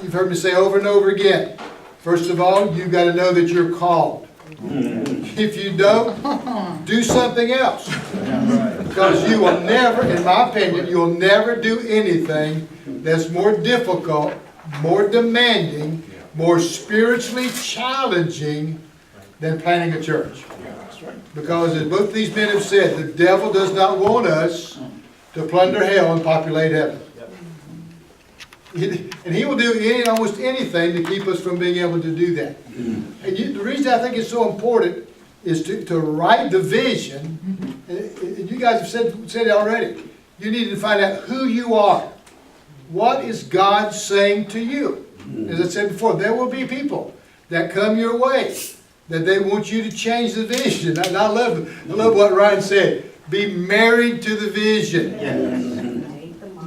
you've heard me say over and over again, first of all, you've got to know that you're called. If you don't, do something else. Because you will never, in my opinion, you'll never do anything that's more difficult, more demanding, more spiritually challenging than planning a church. Because as both these men have said, the devil does not want us to plunder hell and populate heaven. And he will do almost anything to keep us from being able to do that. And the reason I think it's so important is to write the vision. And you guys have said it already. You need to find out who you are. What is God saying to you? As I said before, there will be people that come your way that they want you to change the vision. And I love what Ryan said. Be married to the vision. Yes.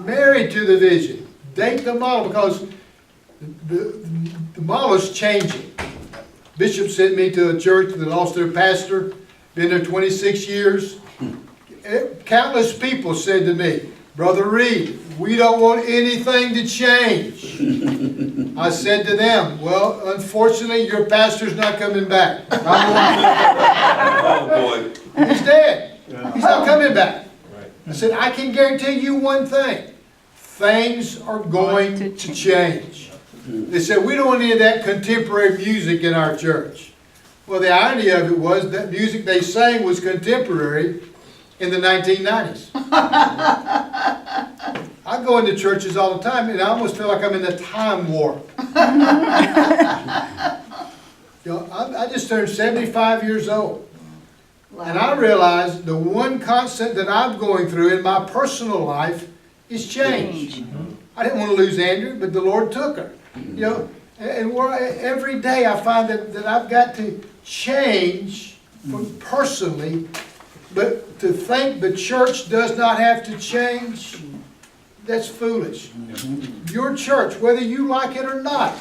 Married to the vision. Date the model, because the model is changing. Bishop sent me to a church that lost their pastor. Been there 26 years. Countless people said to me, Brother Reid, we don't want anything to change. I said to them, well, unfortunately, your pastor's not coming back. Oh, boy. He's dead. He's not coming back. I said, I can guarantee you one thing. Things are going to change. They said, we don't want any of that contemporary music in our church. Well, the irony of it was that music they sang was contemporary in the 1990s. I go into churches all the time, and I almost feel like I'm in a time warp. I just turned 75 years old. Wow. And I realized the one constant that I'm going through in my personal life is change. I didn't want to lose Andrew, but the Lord took her. And every day I find that I've got to change personally, but to think the church does not have to change, that's foolish. Your church, whether you like it or not,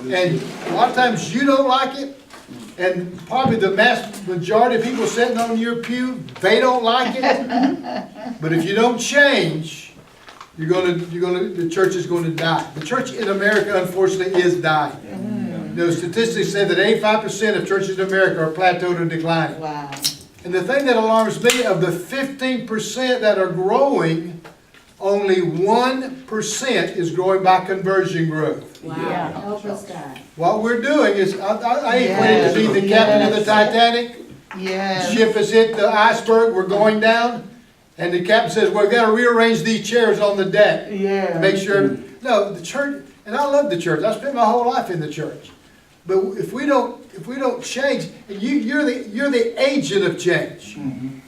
and a lot of times you don't like it, and probably the majority of people sitting on your pew, they don't like it. But if you don't change, the church is going to die. The church in America, unfortunately, is dying. Statistics say that 85% of churches in America are plateaued or declining. Wow. And the thing that alarms me, of the 15% that are growing, only 1% is growing by conversion growth. Wow. Yeah. Help us, God. What we're doing is, I equate it to be the captain of the Titanic. Yes. The ship has hit the iceberg, we're going down. And the captain says, well, we've got to rearrange these chairs on the deck. Yeah. To make sure. No, the church, and I love the church. I spent my whole life in the church. But if we don't change, and you're the agent of change. I'm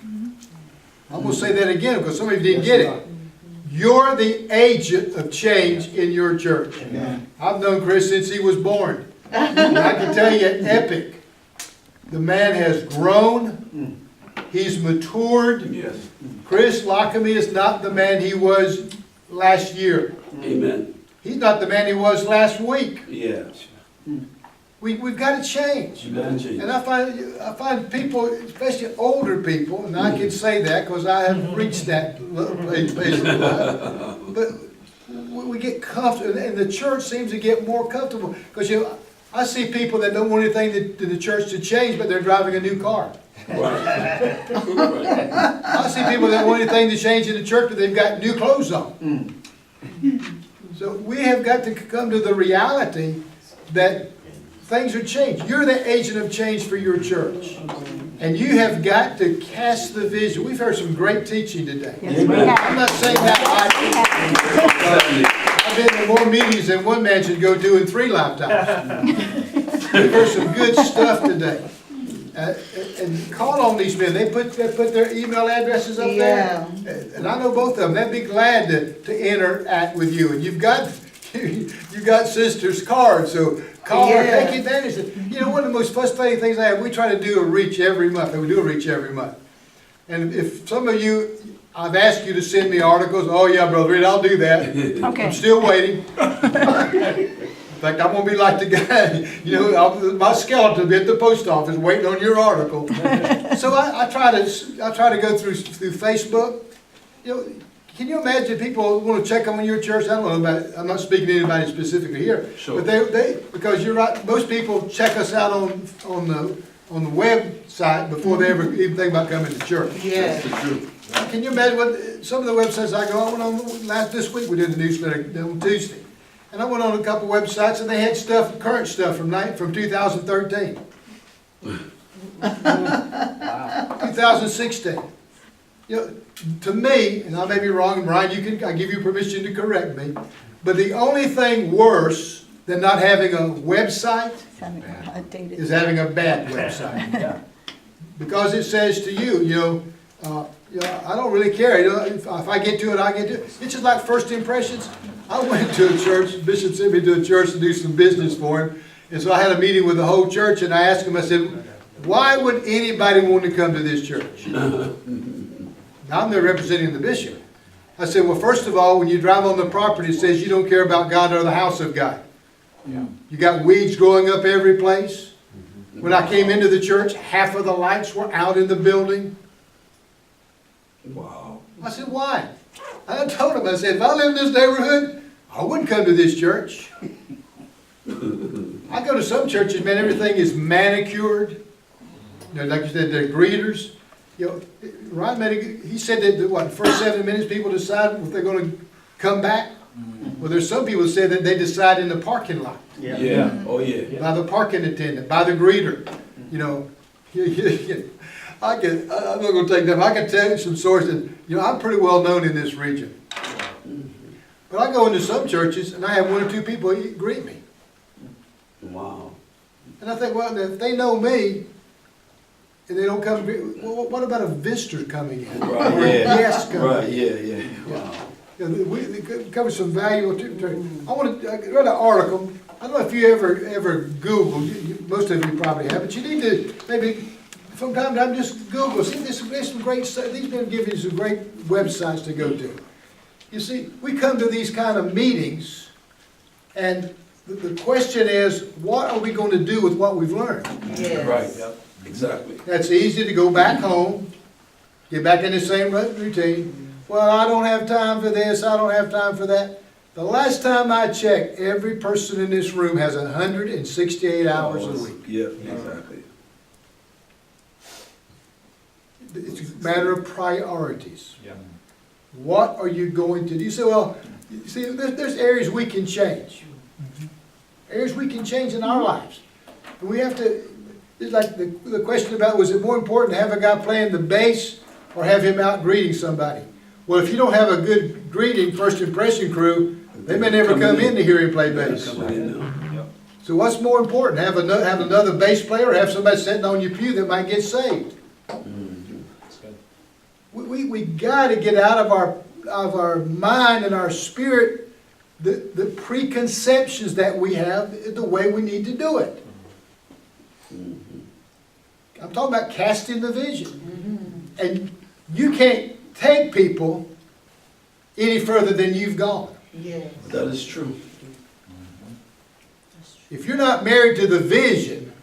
going to say that again because some of you didn't get it. You're the agent of change in your church. Amen. I've known Chris since he was born. And I can tell you, epic. The man has grown. He's matured. Yes. Chris Lockamy is not the man he was last year. Amen. He's not the man he was last week. Yes. We've got to change. And I find people, especially older people, and I can say that because I have reached that place in life, but we get comfortable, and the church seems to get more comfortable because I see people that don't want anything to the church to change, but they're driving a new car. Right. I see people that want anything to change in the church, but they've got new clothes on. So we have got to come to the reality that things are changed. You're the agent of change for your church. And you have got to cast the vision. We've heard some great teaching today. Yes, we have. I'm not saying that I've been to more meetings than one man should go to in 3 lifetimes. We've heard some good stuff today. And call on these men. They put their email addresses up there. And I know both of them. They'd be glad to interact with you. And you've got sister's card, so call her, take advantage of it. One of the most frustrating things I have, we try to do a reach every month, and we do a reach every month. And if some of you, I've asked you to send me articles, oh yeah, Brother Reid, I'll do that. Okay. I'm still waiting. In fact, I'm going to be like the guy, my skeleton will be at the post office waiting on your article. So I try to go through Facebook. Can you imagine people want to check on your church? I don't know about, I'm not speaking to anybody specifically here. Sure. But because you're right, most people check us out on the website before they ever even think about coming to church. Yes. That's the truth. Can you imagine what, some of the websites I go, I went on, this week we did the newsletter on Tuesday. And I went on a couple websites and they had stuff, current stuff from 2013. 2016. You know, to me, and I may be wrong, and Brian, I give you permission to correct me, but the only thing worse than not having a website is having a bad website. Because it says to you, I don't really care. If I get to it, I get to it. It's just like first impressions. I went to a church, Bishop sent me to a church to do some business for him, and so I had a meeting with the whole church, and I asked him, I said, why would anybody want to come to this church? Now, I'm there representing the bishop. I said, well, first of all, when you drive on the property, it says you don't care about God or the house of God. Yeah. You got weeds growing up every place. When I came into the church, half of the lights were out in the building. Wow. I said, why? I told him, I said, if I lived in this neighborhood, I wouldn't come to this church. I go to some churches, man, everything is manicured. Like you said, they're greeters. Ryan, he said that the first 7 minutes people decide if they're going to come back. Well, there's some people that say that they decide in the parking lot. Yeah. Oh, yeah. By the parking attendant, by the greeter. I'm not going to take them. I can tell you some sources. I'm pretty well known in this region. But I go into some churches and I have one or two people greet me. Wow. And I think, well, if they know me, and they don't come, well, what about a visitor coming in? Right, Or a yeah. guest coming in? Right, yeah. Wow. We cover some valuable territory. I read an article. I don't know if you ever Googled, most of you probably have, but you need to maybe from time to time just Google. See, there's some great, these men give you some great websites to go to. You see, we come to these kind of meetings, and the question is, what are we going to do with what we've learned? Yes. Right, yep. Exactly. That's easy to go back home, get back in the same routine. Well, I don't have time for this, I don't have time for that. The last time I checked, every person in this room has 168 hours a week. Yeah, exactly. It's a matter of priorities. Yeah. What are you going to do? You say, well, you see, there's areas we can change. Areas we can change in our lives. And we have to, it's like the question about, was it more important to have a guy playing the bass or have him out greeting somebody? Well, if you don't have a good greeting, first impression crew, they may never come in to hear him play bass. So what's more important, have another bass player or have somebody sitting on your pew that might get saved? We got to get out of our mind and our spirit the preconceptions that we have, the way we need to do it. I'm talking about casting the vision. And you can't take people any further than you've gone. Yes. That is true. If you're not married to the vision,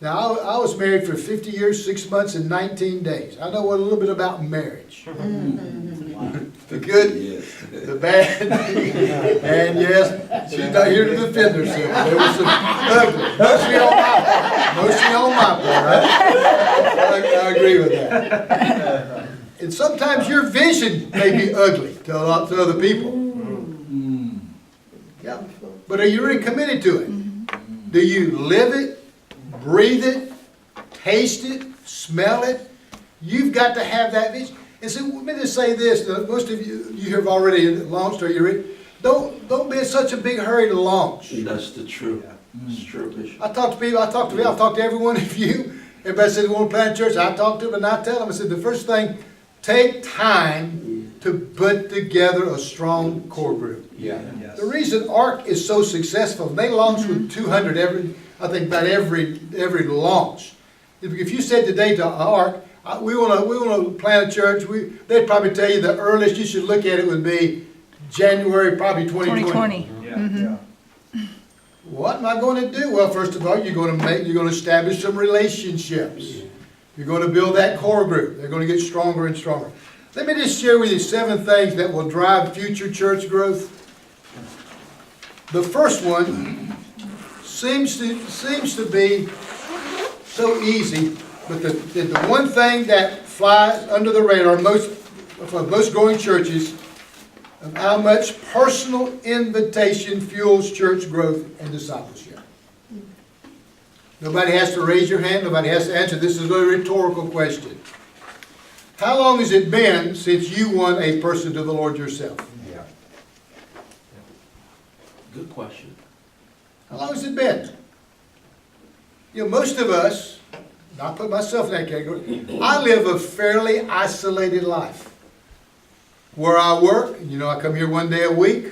now I was married for 50 years, 6 months, and 19 days. I know a little bit about marriage. The good, Yes. the bad, and yes, she's not here to defend herself. There was some ugly, mostly on my part, right? I agree with that. And sometimes your vision may be ugly to other people. Yeah. But are you really committed to it? Do you live it, breathe it, taste it, smell it? You've got to have that vision. And so let me just say this, most of you have already launched or you're in. Don't be in such a big hurry to launch. That's the truth. It's true, Bishop. I talk to people, I've talked to every one of you. Everybody said they want to plant a church. I talk to them and I tell them, I said the first thing, take time to put together a strong core group. Yeah. The reason ARC is so successful, they launch with 200 every launch. If you said today to ARC, we want to plant a church, they'd probably tell you the earliest you should look at it would be January, probably 2020. Yeah. What am I going to do? Well, first of all, you're going to establish some relationships. You're going to build that core group. They're going to get stronger and stronger. Let me just share with you 7 things that will drive future church growth. The first one seems to be so easy, but the one thing that flies under the radar for most growing churches of how much personal invitation fuels church growth and discipleship. Nobody has to raise your hand. Nobody has to answer. This is a rhetorical question. How long has it been since you won a person to the Lord yourself? Yeah. Good question. How long has it been? You know, most of us, and I put myself in that category, I live a fairly isolated life. Where I work, you know, I come here one day a week.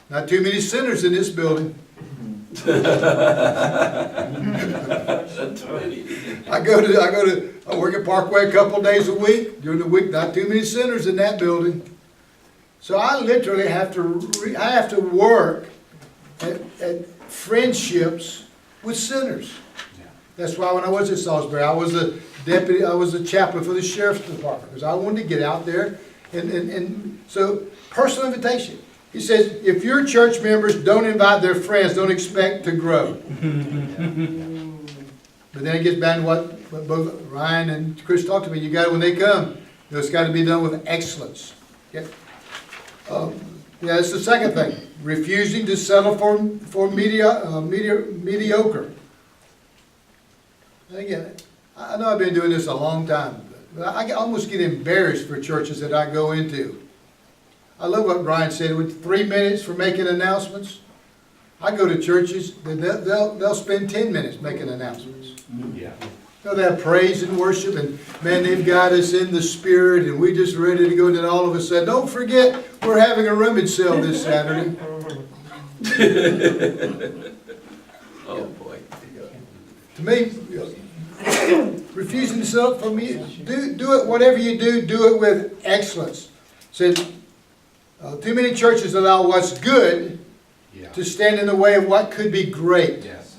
Not too many sinners in this building. I work at Parkway a couple days a week. During the week, not too many sinners in that building. So I literally have to work at friendships with sinners. That's why when I was at Salisbury, I was a deputy, I was a chaplain for the sheriff's department, because I wanted to get out there. And so, personal invitation. He says, if your church members don't invite their friends, don't expect to grow. But then it gets back to what both Ryan and Chris talked about. You got, when they come, it's got to be done with excellence. Yeah, that's the second thing. Refusing to settle for mediocre. Again, I know I've been doing this a long time, but I almost get embarrassed for churches that I go into. I love what Brian said, with 3 minutes for making announcements. I go to churches, they'll spend 10 minutes making announcements. Yeah. They'll have praise and worship, and man, they've got us in the spirit, and we're just ready to go. And then all of a sudden, don't forget, we're having a rummage sale this Saturday. Oh, boy. To me, refusing to sell for me, do it, whatever you do it with excellence. Said, too many churches allow what's good to stand in the way of what could be great. Yes.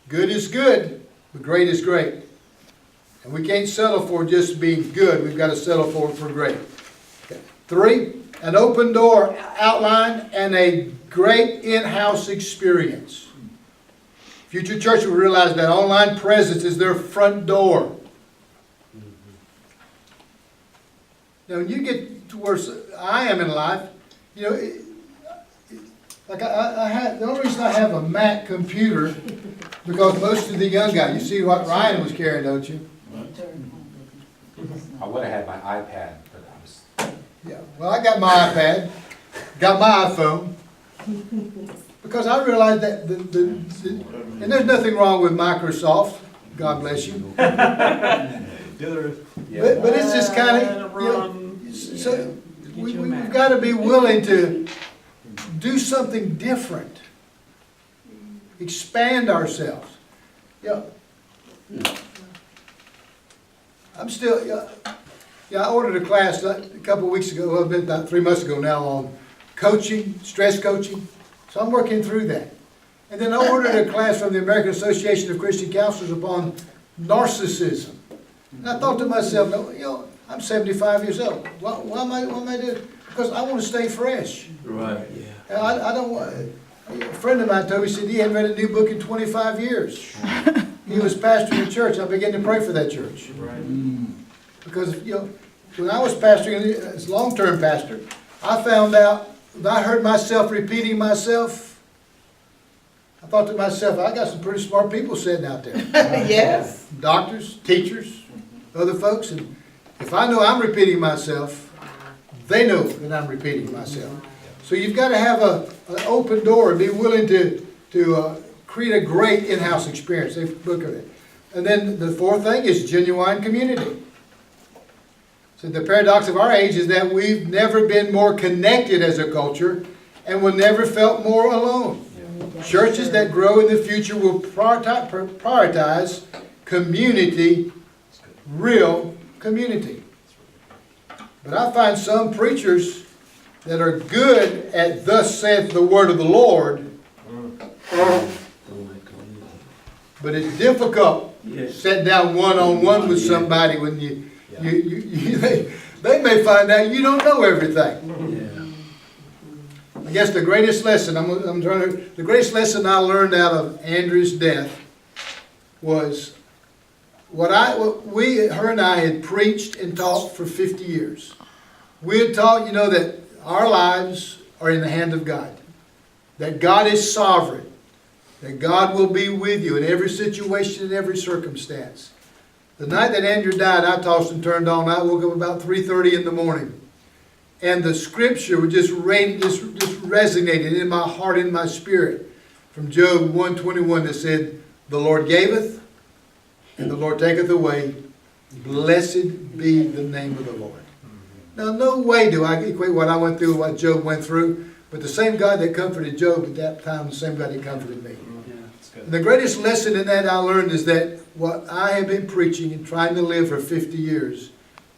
Good is good, but great is great. And we can't settle for just being good. We've got to settle for great. Okay. 3, an open door outline and a great in-house experience. Future church will realize that online presence is their front door. Now, when you get to where I am in life, you know, like I have, the only reason I have a Mac computer, because most of the young guys, you see what Ryan was carrying, don't you? I would have had my iPad, but I was. Yeah, well, I got my iPad, got my iPhone, because I realized that and there's nothing wrong with Microsoft, God bless you. But it's just kind of, you know, so we've got to be willing to do something different, expand ourselves. Yeah, I'm still. Yeah, I ordered a class a couple of weeks ago. Well, it's been about 3 months ago now on coaching, stress coaching. So I'm working through that. And then I ordered a class from the American Association of Christian Counselors upon narcissism. And I thought to myself, you know, I'm 75 years old. Why am I doing it? Because I want to stay fresh. Right, yeah. And I don't want. A friend of mine told me, he said he hadn't read a new book in 25 years. He was pastoring a church. I began to pray for that church. Right. Because, you know, when I was pastoring as long-term pastor, I found out that I heard myself repeating myself. I thought to myself, I got some pretty smart people sitting out there. Yes. Doctors, teachers, other folks. And if I know I'm repeating myself, they know that I'm repeating myself. So you've got to have an open door and be willing to create a great in-house experience. They look at it. And then the 4th thing is genuine community. So the paradox of our age is that we've never been more connected as a culture and will never felt more alone. Churches that grow in the future will prioritize community, real community. But I find some preachers that are good at thus saith the word of the Lord, But it's difficult, Yeah. sit down one-on-one with somebody when they may find out you don't know everything. Yeah. I guess the greatest lesson, the greatest lesson I learned out of Andrew's death was her and I had preached and taught for 50 years. We had taught, that our lives are in the hand of God. That God is sovereign. That God will be with you in every situation, in every circumstance. The night that Andrew died, I tossed and turned on. I woke up about 3:30 in the morning. And the scripture just resonated in my heart, in my spirit. From Job 1:21 that said, "The Lord gaveth, and the Lord taketh away. Blessed be the name of the Lord." Now, no way do I equate what I went through with what Job went through, but the same God that comforted Job at that time, the same God that comforted me. And the greatest lesson in that I learned is that what I have been preaching and trying to live for 50 years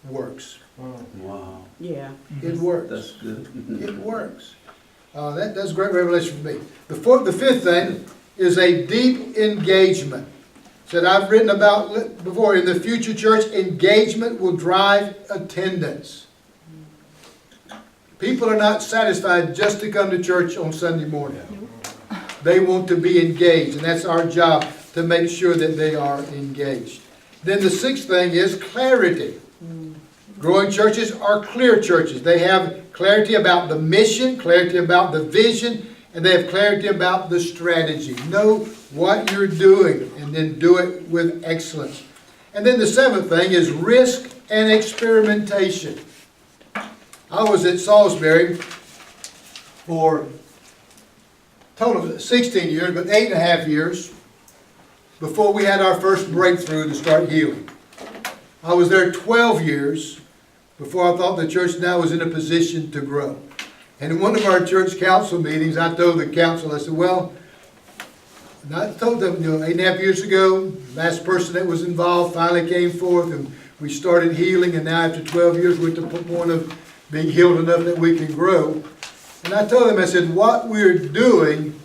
works. Wow. Yeah. It works. That's good. It works. That's a great revelation for me. The fifth thing is a deep engagement. That I've written about before. In the future church, engagement will drive attendance. People are not satisfied just to come to church on Sunday morning. They want to be engaged, and that's our job to make sure that they are engaged. Then the sixth thing is clarity. Growing churches are clear churches. They have clarity about the mission, clarity about the vision, and they have clarity about the strategy. Know what you're doing and then do it with excellence. And then the seventh thing is risk and experimentation. I was at Salisbury for a total of 16 years, but 8.5 years before we had our first breakthrough to start healing. I was there 12 years before I thought the church now was in a position to grow. And in one of our church council meetings, I told the council, I said, and I told them, 8.5 years ago, the last person that was involved finally came forth and we started healing, and now after 12 years we're at the point of being healed enough that we can grow. And I told them, I said, what we're doing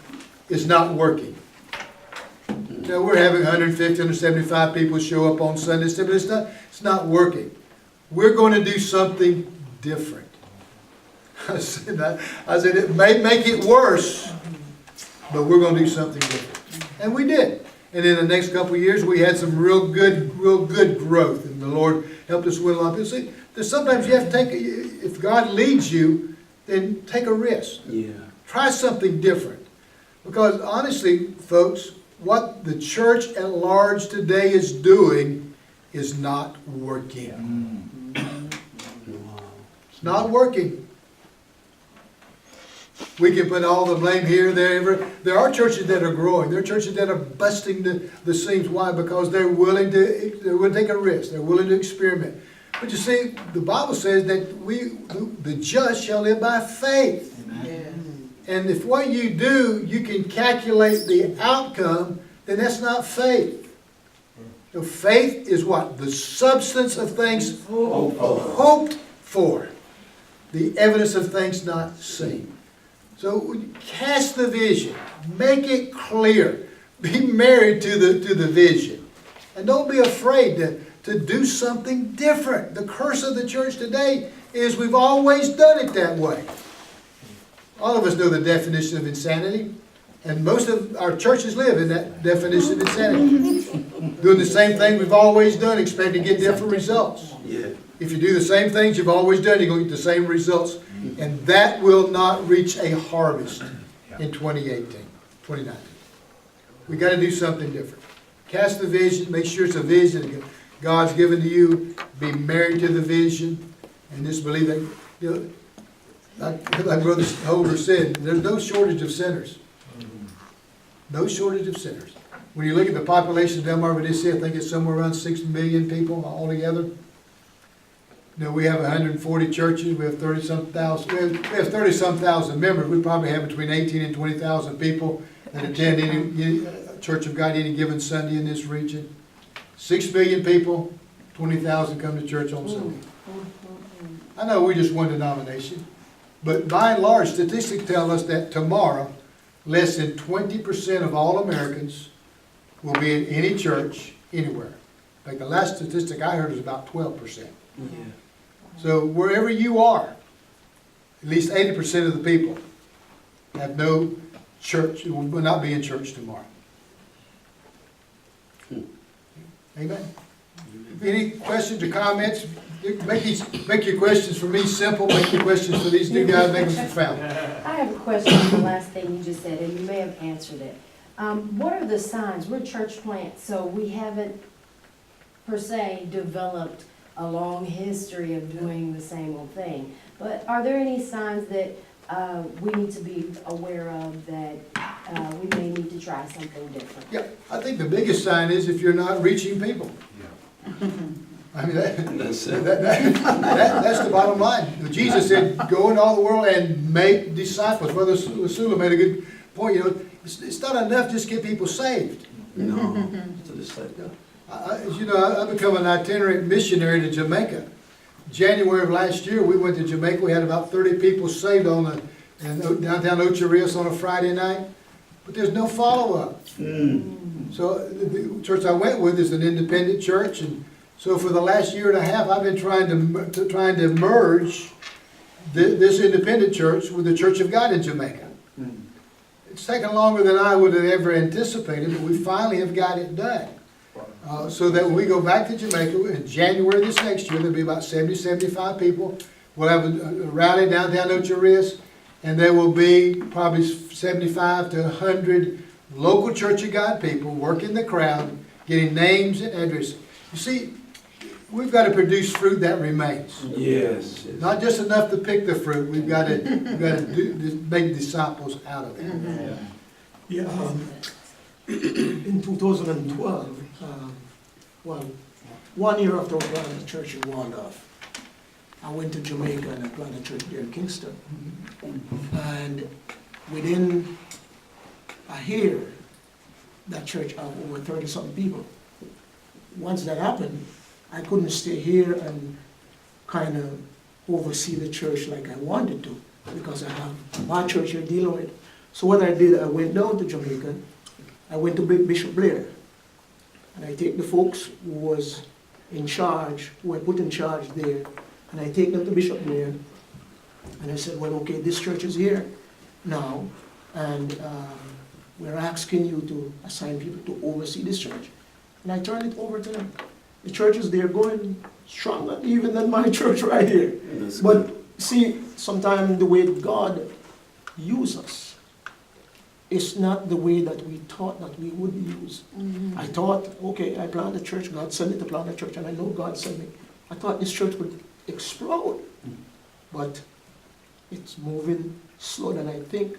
is not working. We're having 150, 175 people show up on Sunday, but it's not working. We're going to do something different. I said, it may make it worse, but we're going to do something different. And we did. And in the next couple of years, we had some real good growth. And the Lord helped us win a lot of people. See, sometimes you have to if God leads you, then take a risk. Yeah. Try something different. Because honestly, folks, what the church at large today is doing is not working. Wow. It's not working. We can put all the blame here, there. There are churches that are growing. There are churches that are busting the seams. Why? Because they're willing to take a risk. They're willing to experiment. But you see, the Bible says that the just shall live by faith. Amen. And if what you do, you can calculate the outcome, then that's not faith. So faith is what? The substance of things hoped for. The evidence of things not seen. So cast the vision. Make it clear. Be married to the vision. And don't be afraid to do something different. The curse of the church today is we've always done it that way. All of us know the definition of insanity. And most of our churches live in that definition of insanity. Doing the same thing we've always done, expecting to get different results. Yeah. If you do the same things you've always done, you're going to get the same results. And that will not reach a harvest in 2019. We've got to do something different. Cast the vision, make sure it's a vision God's given to you. Be married to the vision. And just believe that, like Brother Holder said, there's no shortage of sinners. No shortage of sinners. When you look at the population of Delmarva-DC, I think it's somewhere around 6 million people altogether. We have 140 churches. We have 30-some thousand. We have 30-some thousand members. We probably have between 18 and 20,000 people that attend any Church of God any given Sunday in this region. 6 million people, 20,000 come to church on Sunday. I know we're just one denomination, but by and large, statistics tell us that tomorrow, less than 20% of all Americans will be in any church, anywhere. Like the last statistic I heard was about 12%. Yeah. So wherever you are, at least 80% of the people have no church, will not be in church tomorrow. Amen. Any questions or comments? Make your questions for me simple, make your questions for these two guys, make them profound. I have a question on the last thing you just said, and you may have answered it. What are the signs? We're church plants, so we haven't per se developed a long history of doing the same old thing. But are there any signs that we need to be aware of that we may need to try something different? Yeah, I think the biggest sign is if you're not reaching people. I mean, That's it. that's the bottom line. Jesus said, go into all the world and make disciples. Brother Sula made a good point, you know, it's not enough just to get people saved. No, it's a disciple. As you know, I've become an itinerant missionary to Jamaica. January of last year, we went to Jamaica. We had about 30 people saved in downtown Ocho Rios on a Friday night, but there's no follow-up. So the church I went with is an independent church, and so for the last year and a half, I've been trying to merge this independent church with the Church of God in Jamaica. It's taken longer than I would have ever anticipated, but we finally have got it done. So that when we go back to Jamaica in January this next year, there'll be about 70, 75 people. We'll have a rally downtown Ocho Rios, and there will be probably 75 to 100 local Church of God people working the crowd, getting names and addresses. You see, we've got to produce fruit that remains. Yes. Not just enough to pick the fruit. We've got to make disciples out of it. Yeah, in 2012, well, 1 year after I planted the church in Waldorf, I went to Jamaica and I planted a church there in Kingston. And within a year, that church had over 30-something people. Once that happened, I couldn't stay here and kind of oversee the church like I wanted to, because I have my church here dealing with. So what I did, I went down to Jamaica, I went to Bishop Blair, and I take the folks who was in charge, who I put in charge there, and I take them to Bishop Blair, and I said, well, okay, this church is here now, and we're asking you to assign people to oversee this church. And I turned it over to them. The church is there going stronger even than my church right here. That's But good. see, sometimes the way God uses us, it's not the way that we thought that we would use. I thought, okay, I planted a church, God sent me to plant a church, and I know God sent me. I thought this church would explode, but it's moving slower than I think.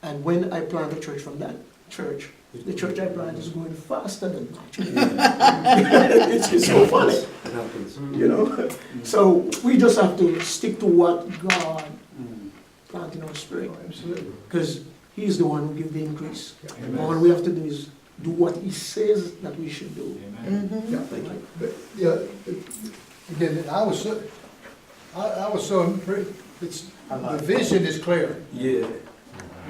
And when I plant a church from that church, the church I plant is going faster than my church. It's so funny, It happens. you know? So we just have to stick to what God planted in our spirit, Absolutely. because He's the one who gives the increase. Amen. All we have to do is do what He says that we should do. Yeah, Thank you. but, yeah, again, I was so impressed. The vision is clear. Yeah.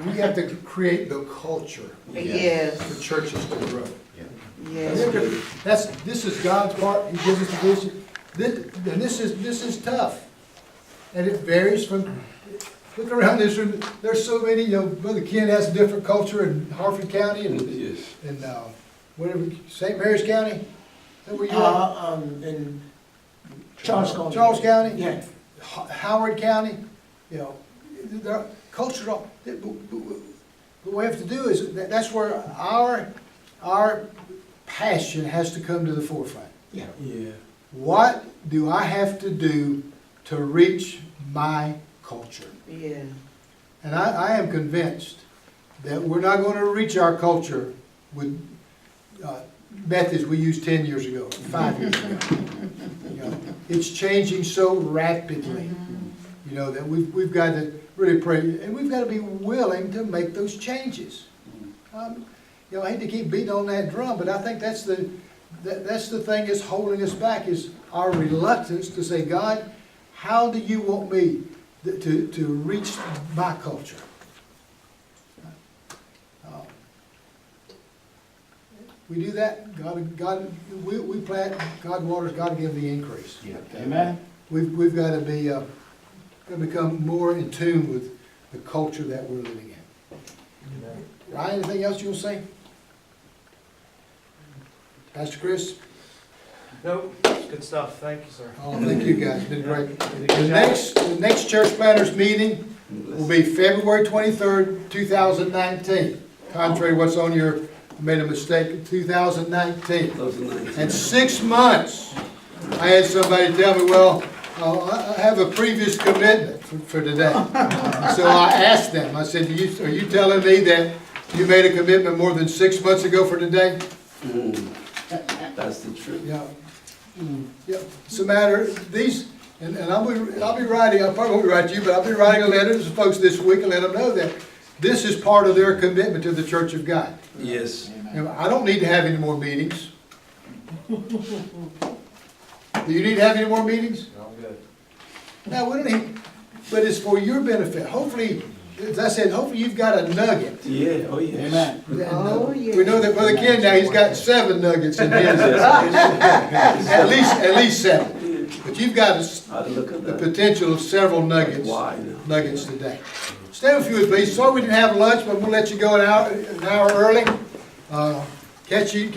We have to create the culture Yes, for churches to grow. yes. This is God's part. He gives us the vision. This is tough, and it varies from. Look around this room. There's so many. You know, Brother Ken has a different culture in Harford County and Yes. whatever, St. Mary's County. Is that where you are? In Charles County. Charles County. Yeah. Howard County. You know, there are cultural. What we have to do is that's where our passion has to come to the forefront. Yeah. Yeah. What do I have to do to reach my culture? Yeah. And I am convinced that we're not going to reach our culture with methods we used 10 years ago, 5 years ago. You know, it's changing so rapidly, you know, that we've got to really pray, and we've got to be willing to make those changes. You know, I hate to keep beating on that drum, but I think that's the thing that's holding us back, is our reluctance to say, God, how do you want me to reach my culture? we do that, we plant, God waters, God give the increase. Yeah. Amen. We've got to be, gotta become more in tune with the culture that we're living in. Ryan, anything else you'll say? Pastor Chris? Nope, it's good stuff, thank you, sir. Oh, thank you guys, been great. The next church planners meeting will be February 23rd, 2019. Contrary to what's on your, I made a mistake, 2019. 2019. In 6 months, I had somebody tell me, well, I have a previous commitment for today. So I asked them, I said, are you telling me that you made a commitment more than 6 months ago for today? That's the truth. Yeah. Yeah, it's a matter, these, and I'll be writing, I probably won't write to you, but I'll be writing a letter to folks this week and let them know that this is part of their commitment to the Church of God. Yes. And I don't need to have any more meetings. Do you need to have any more meetings? No, good. No, we don't need, but it's for your benefit. Hopefully, as I said, hopefully you've got a nugget. Yeah, oh yeah. Amen. And, Oh, yeah. we know that Brother Ken now, he's got 7 nuggets in his. At least 7. But you've got I'd look at the that. potential of several nuggets today. Stand with you, please. Sorry we didn't have lunch, but we'll let you go an hour early. Catch you.